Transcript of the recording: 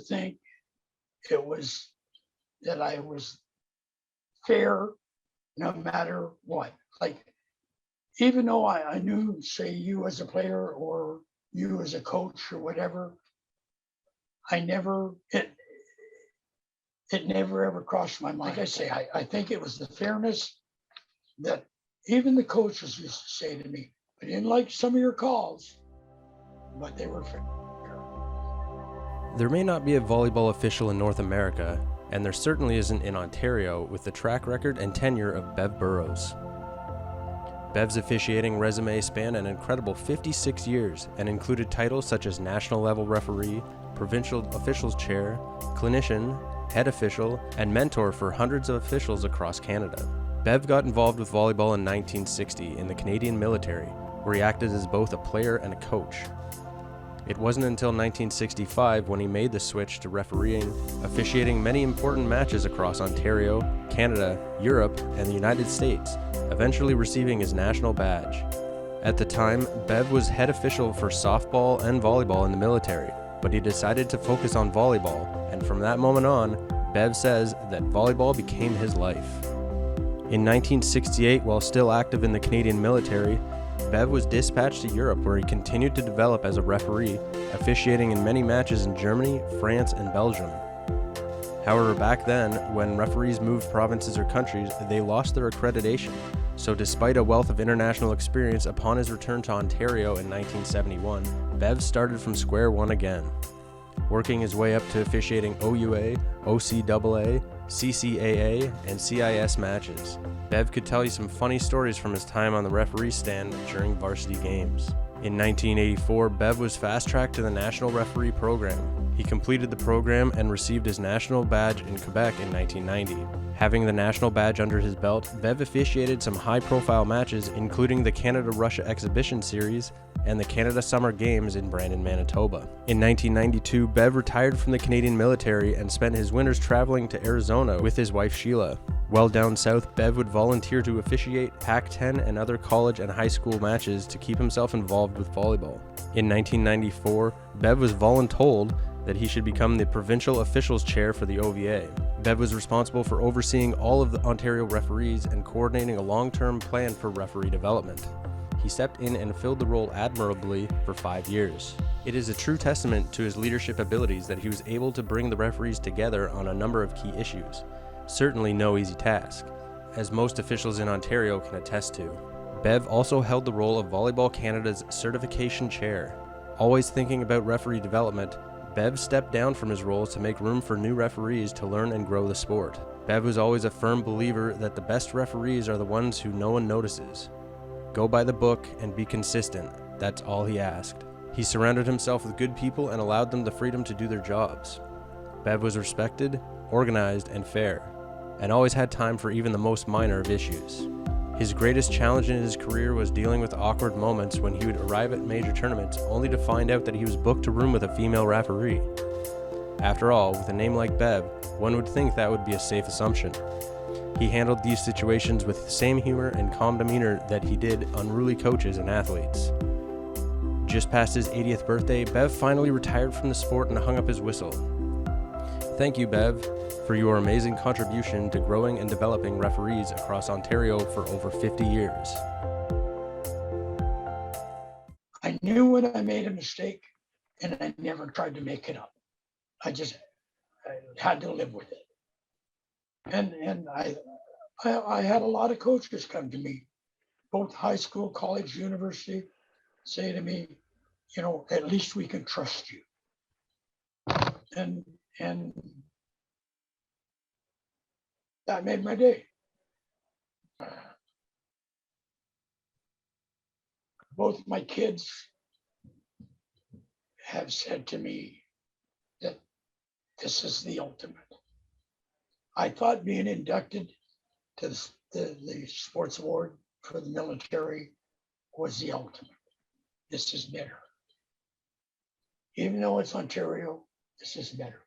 think it was that I was fair no matter what. Like, even though I knew, say, you as a player or you as a coach or whatever, it never ever crossed my mind. Like I say, I think it was the fairness that even the coaches used to say to me, I didn't like some of your calls, but they were fair. There may not be a volleyball official in North America, and there certainly isn't in Ontario with the track record and tenure of Bev Burrows. Bev's officiating resume spanned an incredible 56 years and included titles such as national level referee, provincial officials chair, clinician, head official, and mentor for hundreds of officials across Canada. Bev got involved with volleyball in 1960 in the Canadian military, where he acted as both a player and a coach. It wasn't until 1965 when he made the switch to refereeing, officiating many important matches across Ontario, Canada, Europe, and the United States, eventually receiving his national badge. At the time, Bev was head official for softball and volleyball in the military, but he decided to focus on volleyball, and from that moment on, Bev says that volleyball became his life. In 1968, while still active in the Canadian military, Bev was dispatched to Europe, where he continued to develop as a referee, officiating in many matches in Germany, France, and Belgium. However, back then, when referees moved provinces or countries, they lost their accreditation. So despite a wealth of international experience upon his return to Ontario in 1971, Bev started from square one again, working his way up to officiating OUA, OCAA, CCAA, and CIS matches. Bev could tell you some funny stories from his time on the referee stand during varsity games. In 1984, Bev was fast-tracked to the National Referee Program. He completed the program and received his national badge in Quebec in 1990. Having the national badge under his belt, Bev officiated some high-profile matches, including the Canada-Russia Exhibition Series and the Canada Summer Games in Brandon, Manitoba. In 1992, Bev retired from the Canadian military and spent his winters traveling to Arizona with his wife Sheila. While down south, Bev would volunteer to officiate Pac-10 and other college and high school matches to keep himself involved with volleyball. In 1994, Bev was voluntold that he should become the provincial officials chair for the OVA. Bev was responsible for overseeing all of the Ontario referees and coordinating a long-term plan for referee development. He stepped in and filled the role admirably for 5 years. It is a true testament to his leadership abilities that he was able to bring the referees together on a number of key issues. Certainly no easy task, as most officials in Ontario can attest to. Bev also held the role of Volleyball Canada's certification chair. Always thinking about referee development, Bev stepped down from his roles to make room for new referees to learn and grow the sport. Bev was always a firm believer that the best referees are the ones who no one notices. Go by the book and be consistent. That's all he asked. He surrounded himself with good people and allowed them the freedom to do their jobs. Bev was respected, organized, and fair, and always had time for even the most minor of issues. His greatest challenge in his career was dealing with awkward moments when he would arrive at major tournaments only to find out that he was booked to room with a female referee. After all, with a name like Bev, one would think that would be a safe assumption. He handled these situations with the same humor and calm demeanor that he did unruly coaches and athletes. Just past his 80th birthday, Bev finally retired from the sport and hung up his whistle. Thank you, Bev, for your amazing contribution to growing and developing referees across Ontario for over 50 years. I knew when I made a mistake, and I never tried to make it up. I had to live with it. And I had a lot of coaches come to me, both high school, college, university, say to me, at least we can trust you. And that made my day. Both my kids have said to me that this is the ultimate. I thought being inducted to the sports award for the military was the ultimate. This is better. Even though it's Ontario, this is better.